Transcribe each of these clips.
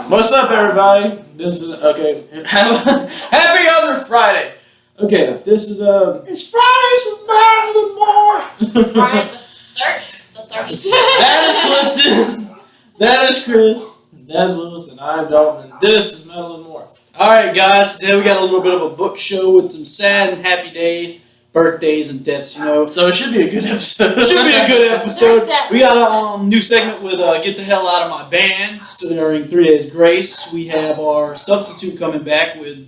What's up, everybody? This is okay. Happy other Friday. Okay, this is It's Fridays with Madeline Moore. Friday the thirst. That is Clifton. That is Chris. That is Willis, and I'm Dalton. And this is Madeline Moore. All right, guys. Today we got a little bit of a book show with some sad and happy days, birthdays, and deaths. You know, so it should be a good episode. It should be a good episode. We got a new segment with "Get the Hell Out of My Band" during 3 Days Grace. We have our substitute coming back with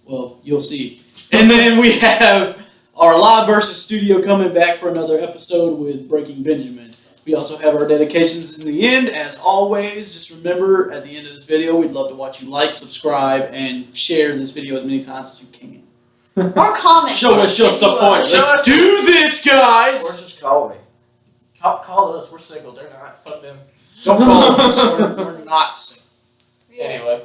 well, you'll see. And then we have our live versus studio coming back for another episode with Breaking Benjamin. We also have our dedications in the end. As always, just remember at the end of this video, we'd love to watch you like, subscribe, and share this video as many times as you can. Or comment. Show support. Let's do this, guys. Or just call me. Call us. We're single. They're not. Fuck them. Don't call us. We're not single. Yeah. Anyway.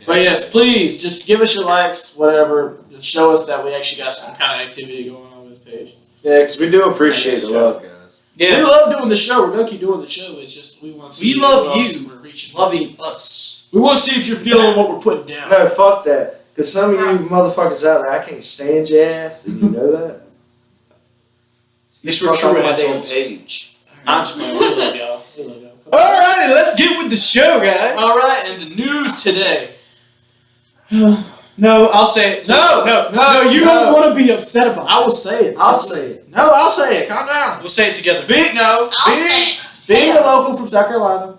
But yes, please, just give us your likes, whatever. Just show us that we actually got some kind of activity going on with this page. Yeah, because we do appreciate the love, guys. Yeah. We love doing the show. We're going to keep doing the show. It's just we want to see. We love you. We're reaching. Loving us. We want to see if you're feeling what we're putting down. No, fuck that. Because some of you motherfuckers out there, I can't stand your ass, and you know that. These were true my damn assholes. page. I'm just playing. We love y'all. We love y'all. Alright, let's get with the show, guys. Alright, and the news today. No, I'll say it. No, you don't want to be upset about it. I will say it. I'll say it. No, I'll say it. Calm down. We'll say it together. I'll say it. Being a local from South Carolina.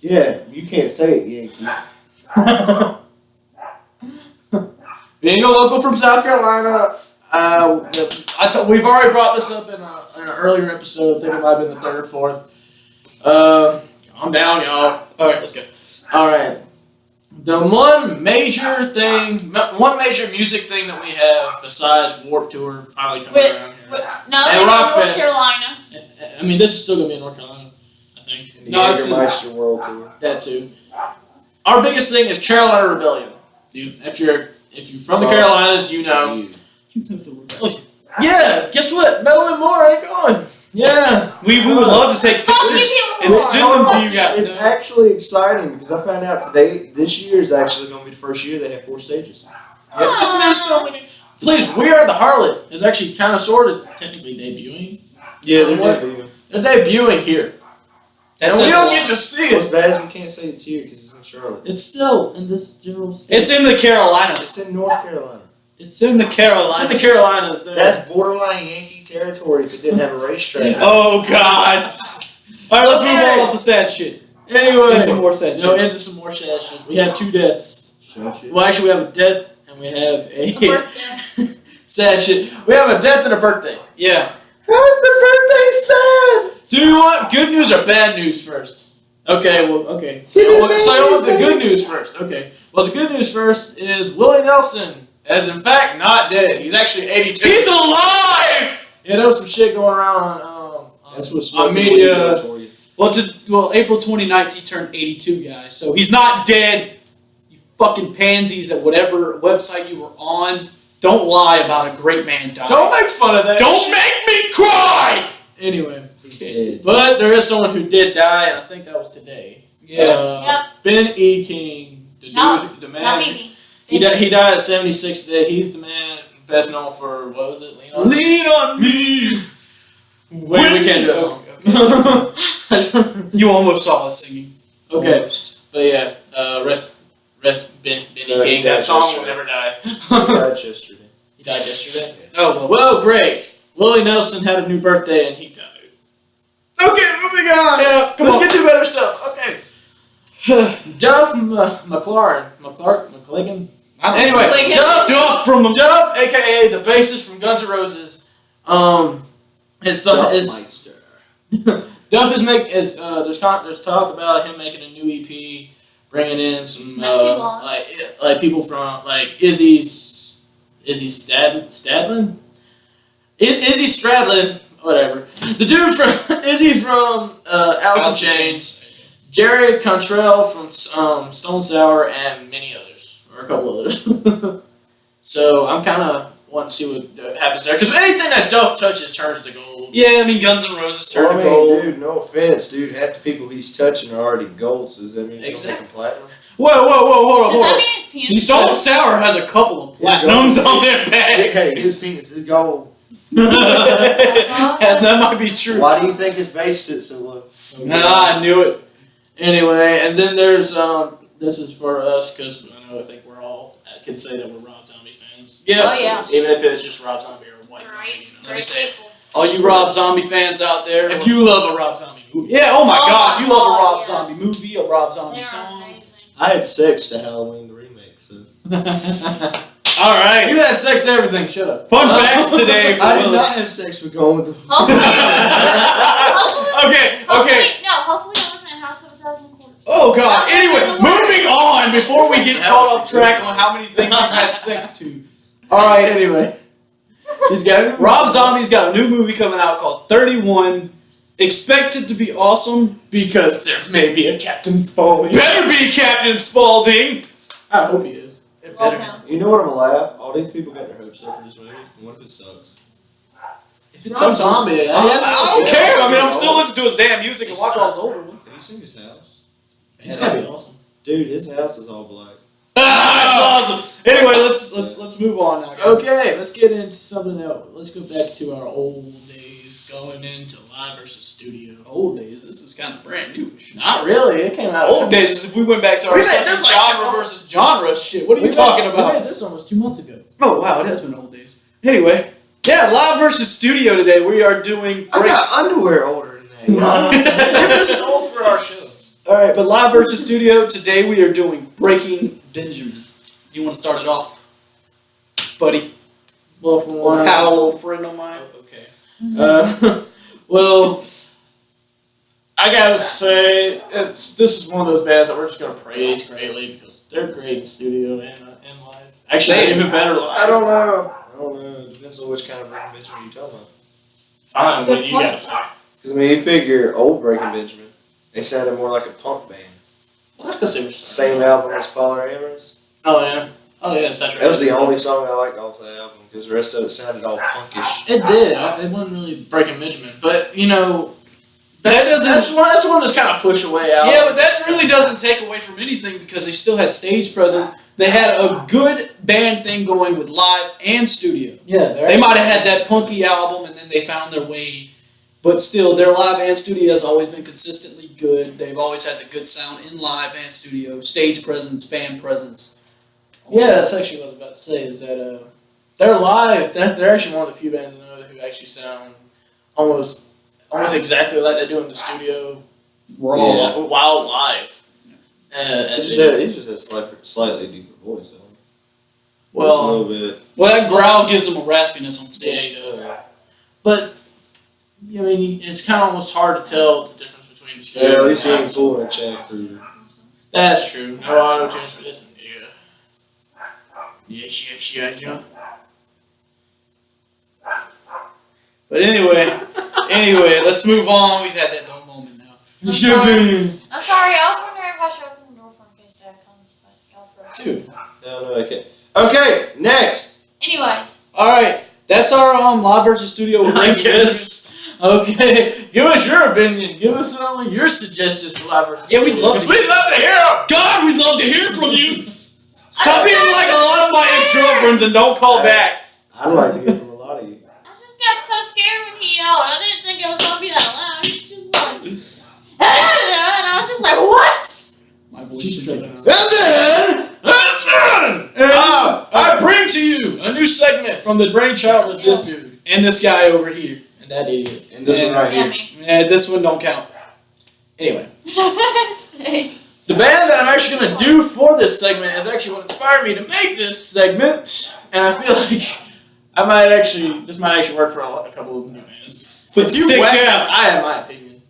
Yeah, you can't say it, Yankee. Being a local from South Carolina, we've already brought this up in an earlier episode. I think it might have been the third or fourth. Calm down, y'all. All right, let's go. All right. The one major music thing that we have besides Warped Tour finally coming around here. No, North Carolina. I mean, this is still going to be in North Carolina, I think. And the Jägermeister World Tour. That too. Our biggest thing is Carolina Rebellion. Dude, if you're from the Carolinas, you know. You have the Rebellion. Yeah, guess what? Madeline Moore ain't going. Yeah, we would love to take pictures and send them to you guys. It's actually exciting because I found out today, this year is actually going to be the first year they have 4 stages. Yeah, and there's so many. Please, We Are the Harlot is actually kind of sort of technically debuting. Yeah, they're debuting. They're debuting here. And we don't get to see it. As bad as we can't say it's here because it's in Charlotte. It's still in this general state. It's in the Carolinas. It's in North Carolina. It's in the Carolinas. It's in the Carolinas. That's borderline Yankee territory if it didn't have a racetrack. Oh, God. All right, let's move on off the sad shit. Anyway. Into more sad shit. Into some more sad shit. We have 2 deaths. Well, actually, we have a death and we have a sad shit. We have a death and a birthday. Yeah. How's the birthday sad? Do you want good news or bad news first? Okay, well, okay. So I want the good news first. Okay. Well, the good news first is Willie Nelson is in fact not dead. He's actually 82. He's alive! Yeah, there was some shit going around on media. Well, April 29th, he turned 82, guys. So he's not dead. You fucking pansies at whatever website you were on. Don't lie about a great man dying. Don't make fun of that. Don't make me cry! Anyway. But there is someone who did die, and I think that was today. Yeah. Ben E. King. The man. Not BB. He died at 76 today. He's the man best known for, what was it? Lean on me! Wait, we can't do that song. You almost saw us singing. Okay. But yeah, rest Ben E. King. That song will never die. He died yesterday. He died yesterday? Oh, well, great. Willie Nelson had a new birthday and he died. Okay, moving on. Yeah, let's get to better stuff. Okay. Duff McClagan. Anyway, Duff, aka the bassist from Guns N' Roses. Duff there's talk about him making a new EP, bringing in some like people from like Izzy Stradlin, whatever. The dude from Izzy from Alice in Chains. Jerry Cantrell from Stone Sour, and many others, or a couple others. So I'm kind of wanting to see what happens there, because anything that Duff touches turns to gold. Yeah, I mean, Guns N' Roses Well, turned I to mean, gold. dude, no offense, dude. Half the people he's touching are already gold, so does that mean he's Exactly. gonna make him platinum? Whoa, hold Does that on. mean his penis? Stone Sour has a couple of platinums on their bag. Hey, his penis is gold. That might be true. Why do you think his base sits so low? I knew it. Anyway, and then there's this is for us because I think we're all can say that we're Rob Zombie fans. Yeah. Oh, yeah. Even if it's just Rob Zombie or White Zombie. Right. You know, Great people. all you Rob Zombie fans out there, If you love a Rob Zombie movie. yeah, oh my Oh God, my if you love a God, Rob yes. Zombie movie, a Rob Zombie They are song. amazing. I had sex to Halloween the remake, so. All right. You had sex to everything. Shut up. Fun facts today for I did not Willis. have sex with going with the. Hopefully, Okay. hopefully it wasn't House of a Thousand Quarters. Oh God. Nothing Anyway, in the moving on before we get caught off track on how many things you've had sex to. All right. Anyway, He's got Rob Zombie's got a new movie coming out called 31. Expected to be awesome because there may be a Captain Spaulding. Better be Captain Spaulding. I hope he is. It Love better. him. You know what I'm gonna laugh? All these people got their hopes up for this movie. What if it sucks? If it's Rob Zombie, I don't care. I mean, I'm still listening to his damn music and watch all his older ones. Have you seen his house? It's gotta be awesome. Dude, his house is all black. That's awesome. Anyway, let's move on now, guys. Okay, let's get into something let's go back to our old days, going into live versus studio. Old days. This is kind of brand newish. Not really. It came out. Old days is if we went back to our We made this like genre versus genre shit. What are you talking about? We made this almost 2 months ago. Oh wow, it has been old days. Anyway, yeah, live versus studio today. We are doing. I got underwear older than that. This is old for our show. All right, but live versus studio today. We are doing Breaking Benjamin. You want to start it off, buddy? Well, from one, Pal, old friend of mine. okay. Well, I gotta say, this is one of those bands that we're just gonna praise greatly because they're great in studio and live. Actually, they're even better live. I don't know. It depends on which kind of Breaking Benjamin you're talking about. Fine, Good what you point. gotta say. Because I mean, you figure old Breaking Benjamin, they sounded more like a punk band. Well, that's because they were Same album as Polar Amorous. Oh yeah, that's right. That was the only song I liked off the album because the rest of it sounded all punkish. It did. It wasn't really Breaking Benjamin, but you know, that's one that's kind of push away out. Yeah, but that really doesn't take away from anything because they still had stage presence. They had a good band thing going with live and studio. Yeah, They might have had that punky album and then they found their way, but still, their live and studio has always been consistently good. They've always had the good sound in live and studio, stage presence, fan presence. Yeah, that's actually what I was about to say. Is that they're live. They're actually one of the few bands I know who actually sound almost exactly like they do in the studio, raw while live. He just had slightly deeper voice though. Just a Well, little bit. Well, that growl gives them a raspiness on yeah, stage. he does. But I mean, it's kind of almost hard to tell the difference between the studio. Yeah, at least he and ain't live. pulling a check through. That's true. No auto tunes for this one. Yeah. Yeah. But anyway, let's move on. We've had that dull moment now. I'm sorry. I was wondering if I should open the door for in case Dad comes, but y'all first. Dude. No, okay. Okay, next. Anyways, All right, that's our live versus studio. I guess. Okay, give us your opinion. Give us your suggestions for live versus. Yeah, we'd love to. We'd love to hear them. God, we'd love to hear from you. Stop being like a lot of my ex-girlfriends and don't call back. I'd like to hear from a lot of you. I just got so scared when he yelled. I didn't think it was gonna be that loud. He was just like, and I was just like, what? My voice She's is tripping. out. I bring to you a new segment from the brainchild of this dude and this guy over here and that idiot. And this one right Yeah, here. me. Yeah, this one don't count. Anyway. His face. The band that I'm actually going to do for this segment is actually what inspired me to make this segment, and I feel like this might actually work for a couple of new bands. But stick down. I have my opinion.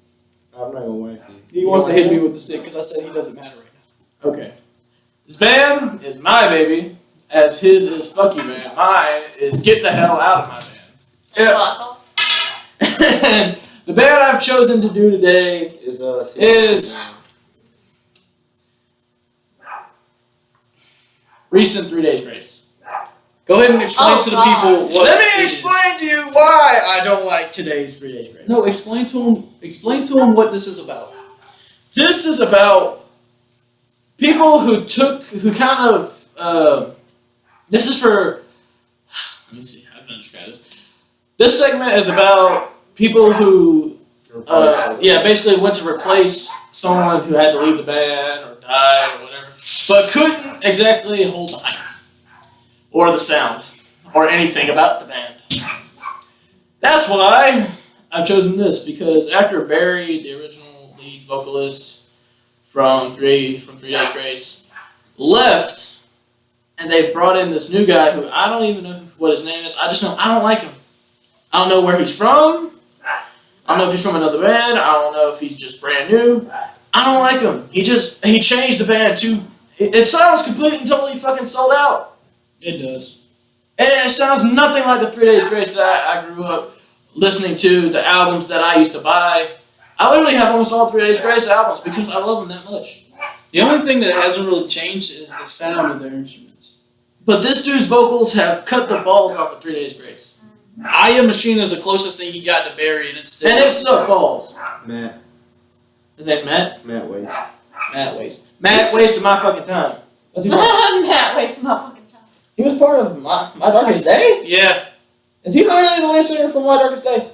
I'm not gonna whack you. He wants to hit me with the stick because I said he doesn't matter right now. Okay. This band is my baby, as his is fuck you man. Mine is get the hell out of my band. That's what I thought. And the band I've chosen to do today Is recent 3 Days Grace. Go ahead and explain to the people what. Let me explain to you why I don't like today's 3 Days Grace. No, explain to them. Explain to them what this is about. This is about people who kind of. This is for. Let me see. How can I describe this? This segment is about people who, basically went to replace someone who had to leave the band or died or whatever, but couldn't exactly hold the hype or the sound or anything about the band. That's why I've chosen this, because after Barry, the original lead vocalist from Three Days Grace, left. And they brought in this new guy who I don't even know what his name is. I just know I don't like him. I don't know where he's from. I don't know if he's from another band. I don't know if he's just brand new. I don't like him. He changed the band too. It sounds completely and totally fucking sold out. It does. And it sounds nothing like the 3 Days Grace that I grew up listening to, the albums that I used to buy. I literally have almost all 3 Days Grace albums because I love them that much. The only thing that hasn't really changed is the sound of their instruments. But this dude's vocals have cut the balls off of 3 Days Grace. I Am Machine is the closest thing he got to Barry, and it's still. And it sucked balls. Matt. His name's Matt? Matt Waste. Matt wasted my fucking time. Matt wasted my fucking time. He was part of My Darkest Day? Yeah. Is he really the lead singer from My Darkest Day?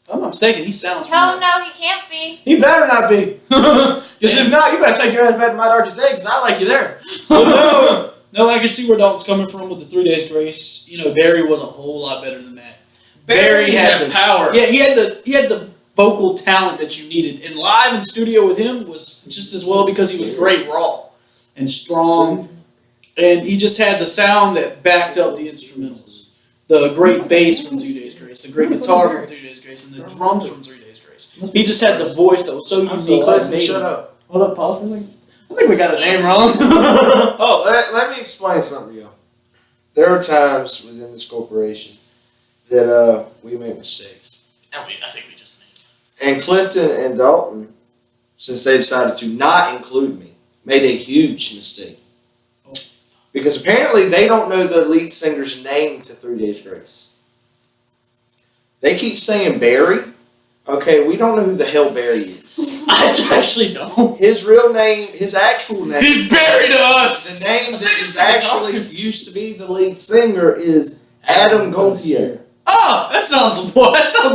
If I'm not mistaken, he sounds. Oh no, he can't be. He better not be. Because if not, you better take your ass back to My Darkest Day, because I like you there. No, I can see where Dalton's coming from with the 3 Days Grace. You know, Barry was a whole lot better than that. Barry had the power. Yeah, he had the vocal talent that you needed. And live in studio with him was just as well, because he was great raw and strong. And he just had the sound that backed up the instrumentals. The great bass from 3 Days Grace, the great guitar from 3 Days Grace, and the drums from 3 Days Grace. He just had the voice that was so unique. Clifton, shut up. Hold up, pause for a second. I think we got his name wrong. Let me explain something to y'all. There are times within this corporation that we make mistakes. I think we just made. And Clifton and Dalton, since they decided to not include me, made a huge mistake. Because apparently they don't know the lead singer's name to 3 Days Grace. They keep saying Barry. Okay, we don't know who the hell Barry is. I actually don't. His real name, his actual name. He's buried to us! The name that is actually used to be the lead singer is Adam Gaultier. Oh, that sounds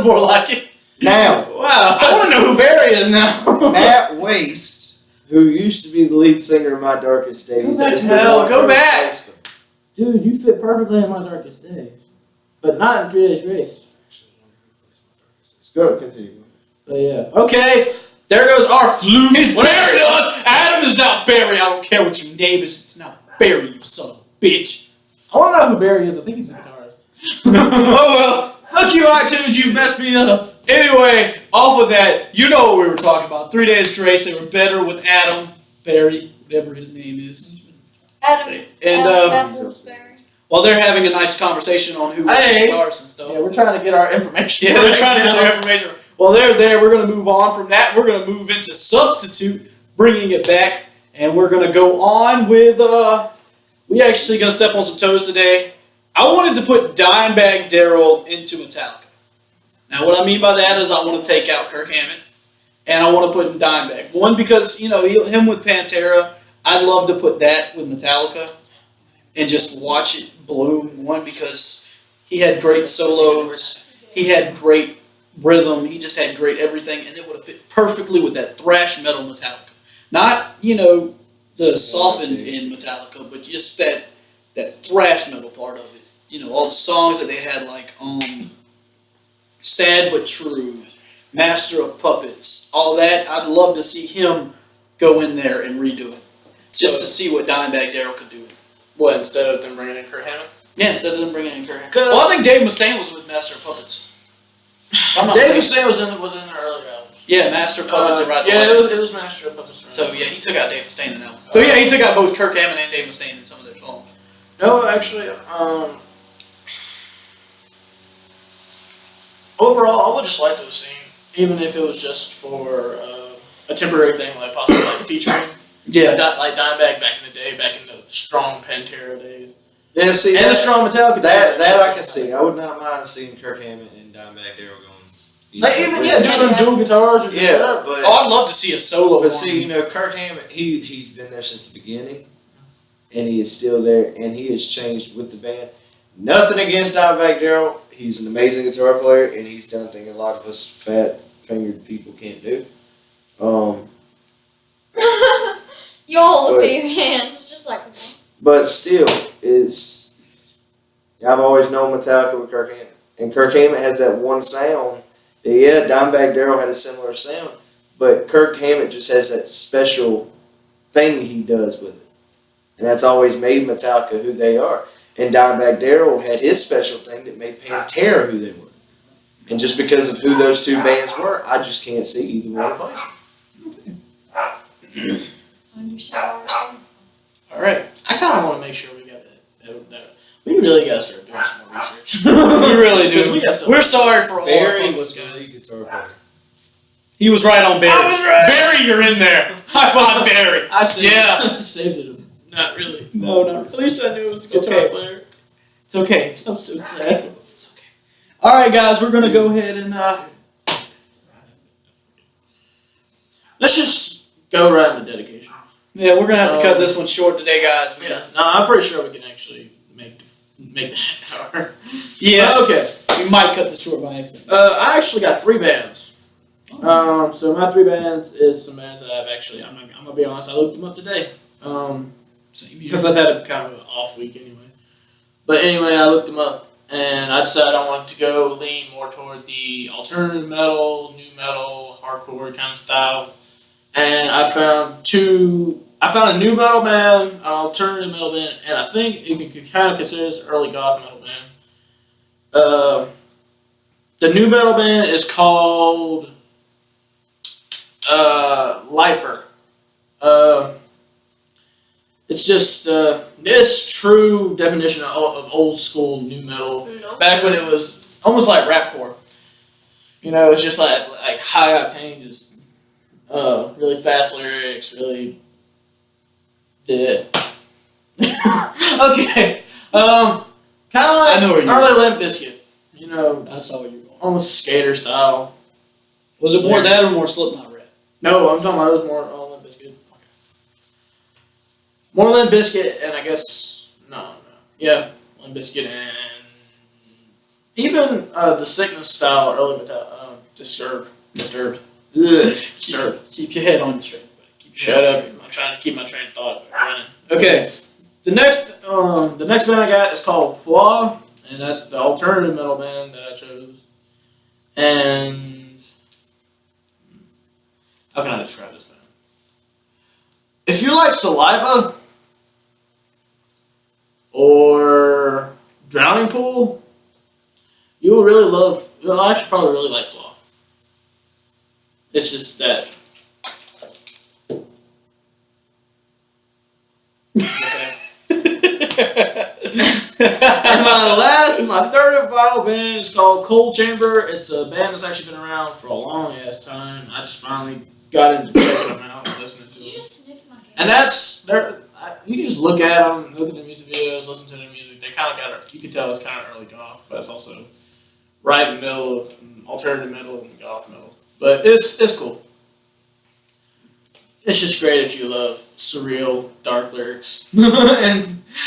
more like it. Now, wow, I want to know who Barry is now. Matt Waste, who used to be the lead singer of My Darkest Days, Go back is to the hell, one go who back. replaced him. Dude, you fit perfectly in My Darkest Days. But not in 3 Days Grace. Let's go, continue. But yeah. Okay, there goes our fluke. He's Barry to us! Adam is not Barry. I don't care what your name is. It's not Barry, you son of a bitch. I want to know who Barry is. I think he's a guitarist. Oh well. Fuck you, iTunes. You messed me up. Anyway, off of that, you know what we were talking about. 3 Days Grace, they were better with Adam, Barry, whatever his name is. Adam. And Pillsbury. while they're having a nice conversation on who was Hey. the guitars and stuff. Yeah, we're trying to get our information. Yeah, they're trying to get their information. Well, they're there. We're going to move on from that. We're going to move into Substitute, bringing it back. And we're going to go on with, we actually going to step on some toes today. I wanted to put Dimebag Darrell into Metallica. Now, what I mean by that is I want to take out Kirk Hammett, and I want to put in Dimebag. One, because, you know, him with Pantera, I'd love to put that with Metallica and just watch it bloom. One, because he had great solos, he had great rhythm, he just had great everything, and it would have fit perfectly with that thrash metal Metallica. Not, you know, the softened in Metallica, but just that thrash metal part of it. You know, all the songs that they had, like Sad But True, Master of Puppets, all that. I'd love to see him go in there and redo it, just to see what Dimebag Darrell could do. What, instead of them bringing in Kirk Hammett? Yeah, instead of them bringing in Kirk Hammett. Well, I think Dave Mustaine was with Master of Puppets. Dave Mustaine was in the earlier album. Yeah, Master of Puppets and Ride the Yeah, Lightning. it was Master of Puppets. So yeah, he took out Dave Mustaine in that one. So yeah, he took out both Kirk Hammett and Dave Mustaine in some of their songs. No, actually, overall, I would just like to have seen, even if it was just for a temporary thing, like possibly like featuring, Yeah. like Dimebag back in the day, back in the strong Pantera days. Yeah, see, And the strong Metallica. that I can see. I would not mind seeing Kirk Hammett and Dimebag Darrell going. Like even doing them dual guitars or just whatever. But I'd love to see a solo. But one. see, Kirk Hammett, he's been there since the beginning, and he is still there, and he has changed with the band. Nothing against Dimebag Darrell. He's an amazing guitar player, and he's done things a lot of us fat-fingered people can't do. You all looked at your hands. It's just like. But still, I've always known Metallica with Kirk Hammett, and Kirk Hammett has that one sound. Yeah, Dimebag Darrell had a similar sound, but Kirk Hammett just has that special thing he does with it. And that's always made Metallica who they are. And Dimebag Darrell had his special thing that made Pantera who they were. And just because of who those two bands were, I just can't see either one replacing. All right. I kind of want to make sure we got that. We really got to start doing some more research. We really do. We're sorry for all Barry our was guys. the lead guitar player. He was right on Barry. I was right. Barry, you're in there. High five, Barry. I saved Yeah. I saved it. Not really. No, no. At least I knew it was a It's guitar okay. player. It's okay. I'm so sad. It's okay. All right, guys. We're gonna go ahead and let's just go right into dedication. Yeah, we're gonna have to cut this one short today, guys. Yeah. No, I'm pretty sure we can actually make the half hour. Yeah. Okay. We might cut this short by accident. I actually got 3 bands. So my 3 bands is some bands that I've actually. I'm gonna be honest. I looked them up today. Same here. Because I've had a kind of an off week anyway. But anyway, I looked them up and I decided I wanted to go lean more toward the alternative metal, new metal, hardcore kind of style. And I found a new metal band, an alternative metal band, and I think you could kind of consider this an early goth metal band. The new metal band is called Lifer. It's just this true definition of old school new metal. No. Back when it was almost like rapcore. It's just like high octane, just really fast lyrics, really. Yeah. Okay. Kind of like I know where you're early Limp Bizkit. I saw where you're going. Almost skater style. Was it more that or more Slipknot rap? No, I'm talking about it was more Limp Bizkit. More Limp Bizkit, and I guess no. Yeah, Limp Bizkit and even the Sickness style early Disturbed. Disturbed. Keep your head on the straight. Shut up! I'm trying to keep my train of thought running. Okay, the next band I got is called Flaw, and that's the alternative metal band that I chose. And how can I describe this band? If you like Saliva or Drowning Pool, you will really love. You'll actually probably really like Flaw. It's just that. And my third and final band is called Cold Chamber. It's a band that's actually been around for a long ass time. I just finally got into checking them out and listening to Did you them. just sniff my cat? And you can just look at them, look at their music videos, listen to their music. They kind of got you can tell it's kind of early goth, but it's also right in the middle of alternative metal and goth metal. But it's cool. It's just great if you love surreal, dark lyrics. And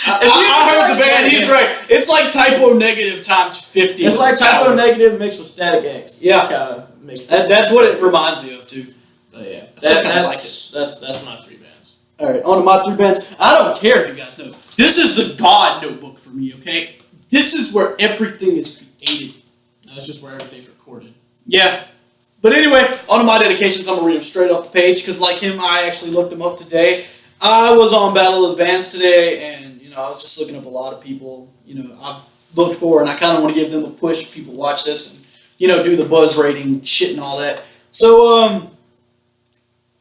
I heard the band. He's right. It's like Typo Negative times 50. It's like Typo Negative mixed with Static X. Yeah. Kind of mixed. That's what it reminds me of too. But yeah, still kinda that's my 3 bands. All right, on to my 3 bands. I don't care if you guys know. This is the God notebook for me. Okay, this is where everything is created. That's just where everything's recorded. Yeah. But anyway, on to my dedications. I'm going to read them straight off the page because, like him, I actually looked them up today. I was on Battle of the Bands today, and, I was just looking up a lot of people, I've looked for, and I kind of want to give them a push. People watch this and, do the buzz rating shit and all that. So,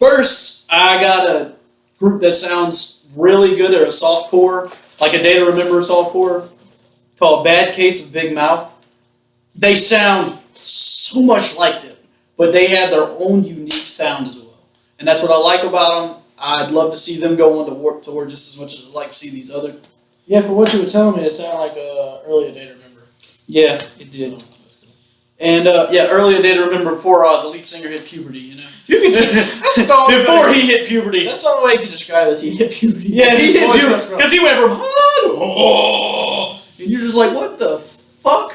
first, I got a group that sounds really good. They're a softcore, like a Day to Remember softcore, called Bad Case of Big Mouth. They sound so much like them. But they have their own unique sound as well. And that's what I like about them. I'd love to see them go on the Warped Tour just as much as I'd like to see these other, Yeah, for what you were telling me, it sounded like Early a Day to Remember. Yeah, it did. And Early a Day to Remember before the lead singer hit puberty, you know. You can that's about Before he hit puberty. That's the only way you can describe it. Is he hit puberty? Yeah, he hit His voice puberty went from- because he went from and you're just like, what the fuck?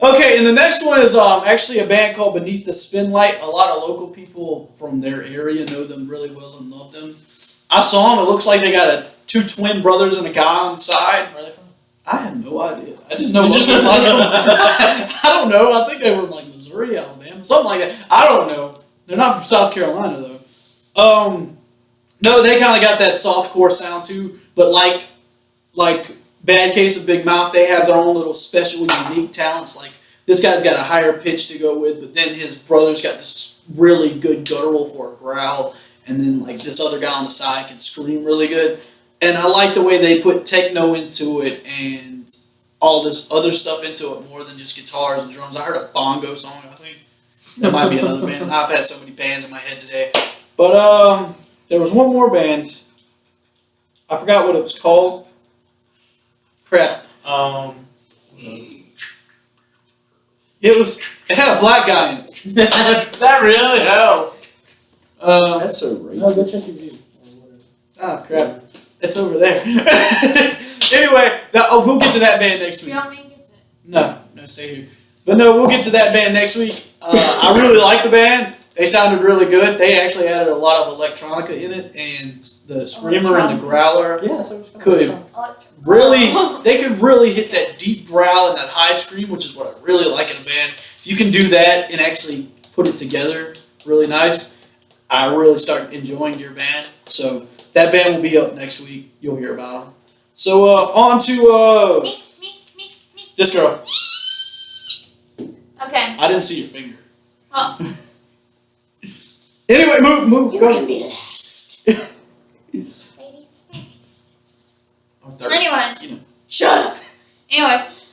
Okay, and the next one is actually a band called Beneath the Spinlight. A lot of local people from their area know them really well and love them. I saw them. It looks like they got two twin brothers and a guy on the side. Where are they from? I have no idea. I just know. You just locals know- like them. I don't know. I think they were in like Missouri, Alabama, something like that. I don't know. They're not from South Carolina though. No, they kind of got that softcore sound too, but like Bad Case of Big Mouth, they have their own little special, unique talents. Like this guy's got a higher pitch to go with, but then his brother's got this really good guttural for a growl, and then like this other guy on the side can scream really good. And I like the way they put techno into it and all this other stuff into it more than just guitars and drums. I heard a bongo song, I think. That might be another band. I've had so many bands in my head today. But there was one more band. I forgot what it was called. Crap. It had a black guy in it. That really helps. That's so No, go racist. check your view. Oh, crap. It's over there. Anyway, we'll get to that band next week. You want me to get it? No, stay here. But no, we'll get to that band next week. I really like the band. They sounded really good. They actually added a lot of electronica in it, and the screamer and the growler Yeah, so it's could they could really hit that deep growl and that high scream, which is what I really like in a band. If you can do that and actually put it together really nice, I really start enjoying your band. So that band will be up next week. You'll hear about them. So on to Me. this girl. Okay. I didn't see your finger. Oh. Anyway, move. You Go. can be last. Ladies first. Or third. Anyways. You know. Shut up. Anyways,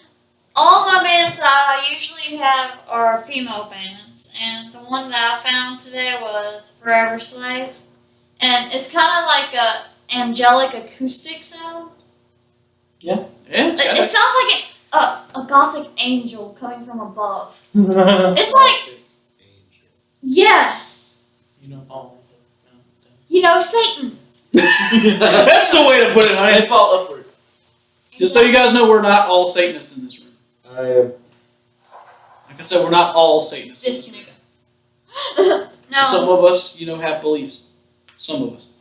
all my bands that I usually have are female bands, and the one that I found today was Forever Slave, and it's kind of like a angelic acoustic sound. Yeah, it's It got sounds like a gothic angel coming from above. it's It's like yes, You know, you know Satan. That's the way to put it, honey. They fall upward. Just so you guys know, we're not all Satanists in this room. I am. Like I said, we're not all Satanists. This nigga. No. Some of us, have beliefs. Some of us.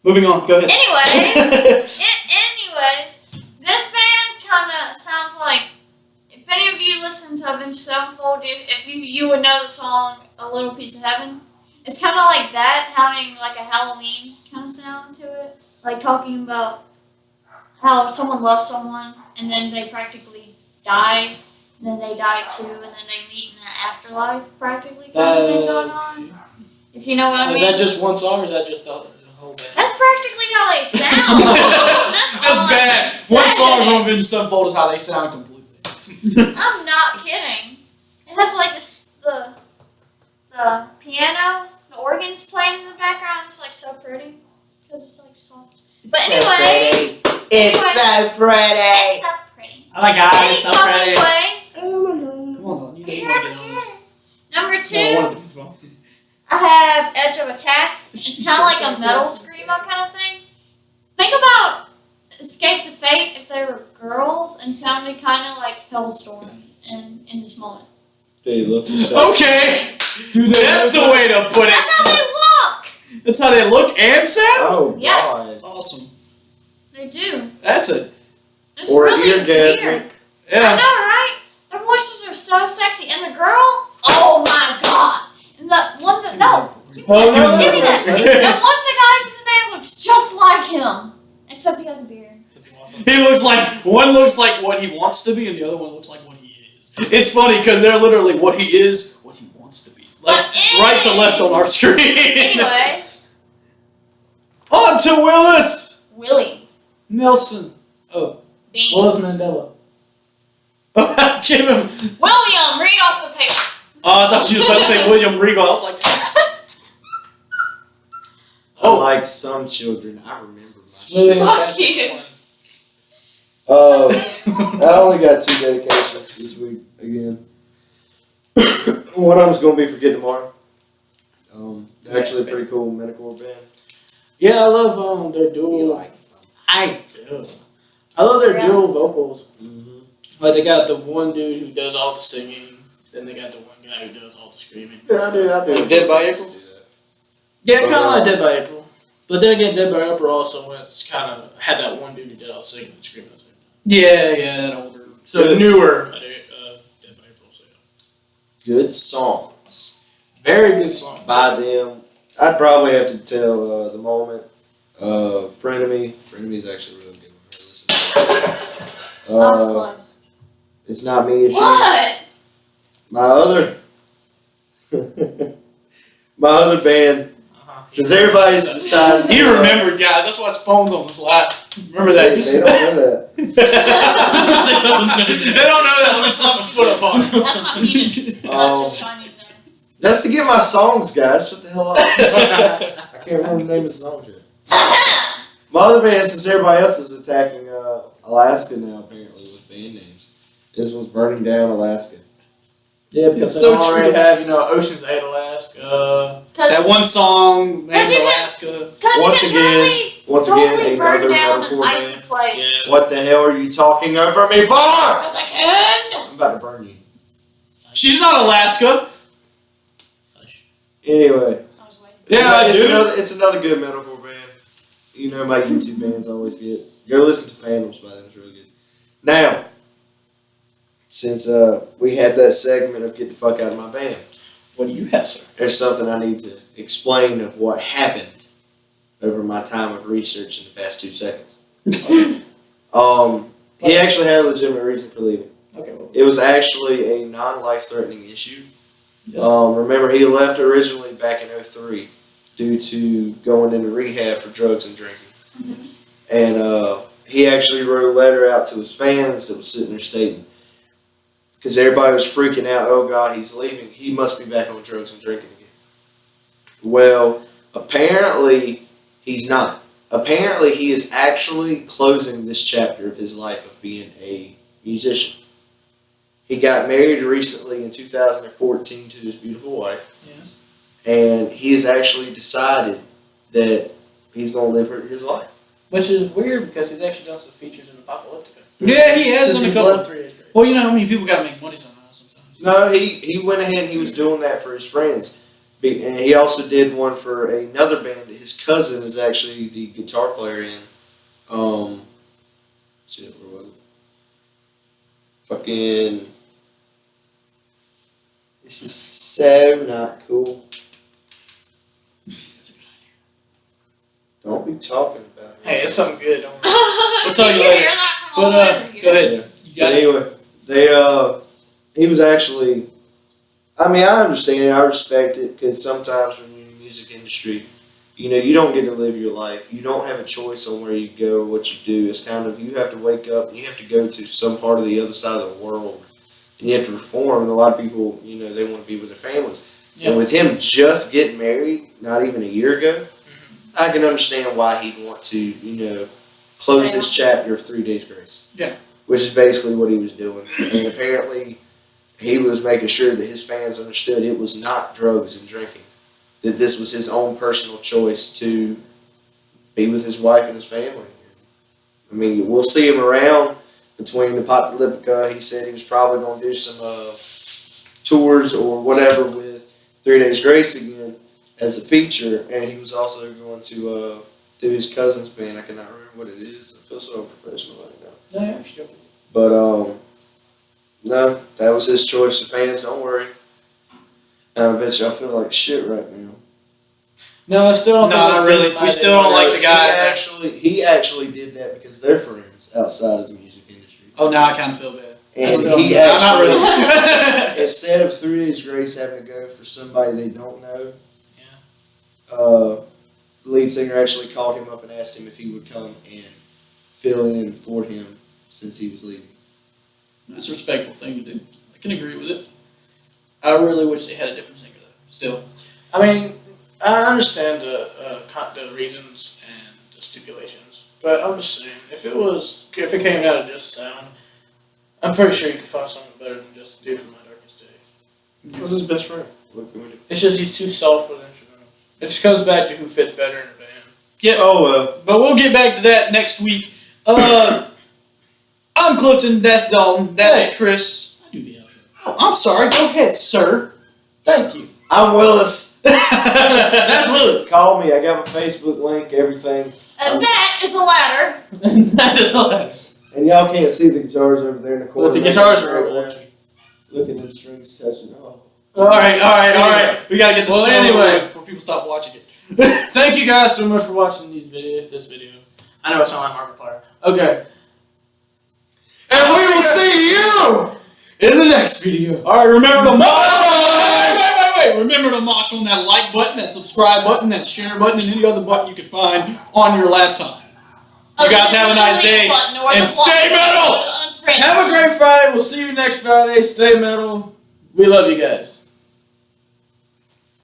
Moving on. Go ahead. Anyways, this band kind of sounds like, if any of you listen to Avenged Sevenfold, if you would know the song "A Little Piece of Heaven," it's kind of like that, having like a Halloween kind of sound to it, like talking about how someone loves someone and then they practically die, and then they die too, and then they meet in the afterlife, practically kind of thing going on. If you know what I mean. Is that just one song, or is that just the whole band? That's practically how they sound. That's all I bad. can One say. song from Avenged Sevenfold is how they sound completely. I'm not kidding. It has like this the piano, the organ's playing in the background. It's like so pretty because it's like soft. But anyways, It's so pretty. it's not pretty. Oh my god, Any it's so fucking pretty. place. Come on, you want to get on this. Number No, I two, wanted to move on. I have Edge of Attack. It's kind of like a metal screamo kind of thing. Think about Escape the Fate if they were girls and sounded kind of like Hellstorm in this moment. They look so Okay. That's the way to put That's it. how they look. That's how they look and sound? Oh, Yes. God. Awesome. They do. That's it. It's Or really eargasmic. weird. I Yeah. know, right? Their voices are so sexy. And the girl, oh my god. And the one that, no. Give me Oh, that. no, Give me no, that. no, And no. one of the guys in the band looks just like him. Except he has a beard. One looks like what he wants to be, and the other one looks like what he is. It's funny because they're literally what he is, what he wants to be. Like right to left on our screen. Anyways, On to Willis Willie. Nelson. Oh, Bean. Willis Mandela. give him. William, read off the paper. Oh, I thought she was about to say William Regal. I was like, Unlike some children, I remember Smoothing Fuck the you. one. I only got 2 dedications this week again. One of them's gonna be for Kid Tomorrow. They're actually a pretty cool metalcore band. Yeah, I love their dual. I do. I love their dual vocals. Mm-hmm. Like they got the one dude who does all the singing, then they got the one guy who does all the screaming. Yeah, I do. Like Dead by April? Yeah, kind of like Dead by April. But then again, Dead by April also it's kind of had that one dude who did all the singing and screaming. Yeah, that older. So Good. newer Dead by April. So yeah. Good songs Very good song. by them. I'd probably have to tell The Moment. Frenemy. Frenemy's actually really good. Listen to That was it. close. It's Not Me and She. What? My other band. Since everybody's decided, He remembered, guys. That's why his phone's on his lap. Remember that? They don't know that. They don't know that when we slap a foot up on them. That's my penis. That's just shiny there. That's to get my songs, guys. Shut the hell up. I can't remember the name of the songs yet. My other band, since everybody else is attacking Alaska now, apparently, with band names, this was Burning Down Alaska. Yeah, because It's they so already true. have, Ocean's 8 Alaska. That one song named you can- Alaska. Once again, totally another burn down an metalcore icy band. place. What the hell are you talking over me for? Because I can. I'm about to burn you. She's not Alaska. Anyway. I was waiting. Yeah, it's another good metalcore band. My YouTube bands always get. Go listen to Phantoms by them. It's really good. Now, since we had that segment of Get the Fuck Out of My Band, What do you have, sir? there's something I need to explain of what happened over my time of research in the past 2 seconds. He actually had a legitimate reason for leaving. Okay, well. It was actually a non-life-threatening issue. Yes. Remember, he left originally back in 2003 due to going into rehab for drugs and drinking. And he actually wrote a letter out to his fans that was sitting there stating, because everybody was freaking out, oh God, he's leaving. He must be back on drugs and drinking again. Well, apparently he's not. Apparently he is actually closing this chapter of his life of being a musician. He got married recently in 2014 to his beautiful wife. Yeah. And he has actually decided that he's going to live his life. Which is weird because he's actually done some features in Apocalyptica. Yeah, he has Since done he's a couple. left 3 days straight. Well, you know how many people got to make money somehow sometimes. No, he went ahead and he was doing that for his friends. And he also did one for another band that his cousin is actually the guitar player in. Shit, where was it? Fucking. This is so not cool. Don't be talking about it. Hey, it's something good. Don't worry. We'll tell you later. But go ahead. Yeah. You But got it. anyway, he was actually, I mean, I understand it, I respect it, because sometimes when you're in the music industry, you don't get to live your life. You don't have a choice on where you go or what you do. It's kind of, you have to wake up and you have to go to some part of the other side of the world, and you have to perform, and a lot of people, they want to be with their families. Yeah. And with him just getting married, not even a year ago, I can understand why he'd want to, close this chapter of 3 Days Grace. Yeah. Which is basically what he was doing. And apparently, he was making sure that his fans understood it was not drugs and drinking. That this was his own personal choice to be with his wife and his family. I mean, we'll see him around between the Apocalyptica. He said he was probably going to do some tours or whatever with 3 Days Grace again as a feature. And he was also going to do his cousin's band. I cannot remember what it is. I feel so unprofessional right now. No, you're actually joking. But, no, that was his choice. The fans, don't worry. And I bet y'all feel like shit right now. No, I still don't. No, think not that really. this We might still be- don't like the guy. He actually did that because they're friends outside of the music industry. Oh, now I kind of feel bad. And Still- he No, not actually, really. instead of 3 Days Grace having to go for somebody they don't know, the lead singer actually called him up and asked him if he would come and fill in for him since he was leaving. That's a respectable thing to do. I can agree with it. I really wish they had a different singer, though. Still. I mean, I understand the reasons and the stipulations But I'm just saying, if it came down to just sound, I'm pretty sure you could find something better than just do for my darkest day. What's his best friend? What can we do? It's just he's too soft for the instrumental. It just comes back to who fits better in a band. Yeah. Oh, well. But we'll get back to that next week. I'm Clifton. That's Dalton. That's Chris. I do the outro. Oh, I'm sorry. Go ahead, sir. Thank you. I'm Willis. That's Willis. Call me. I got my Facebook link, everything. And that is the ladder. That is all that. And y'all can't see the guitars over there in the corner. But the guitars are over there. Look at the strings touching. Oh. All right. We gotta get this. Well, show anyway. over before people stop watching it. Thank you guys so much for watching this video. I know I sound like Markiplier. Okay. And we will see you in the next video. All right, remember to wait. Remember to mosh on that like button, that subscribe button, that share button, and any other button you can find on your laptop. You guys have a nice day and stay metal. Have a great Friday. We'll see you next Friday. Stay metal. We love you guys.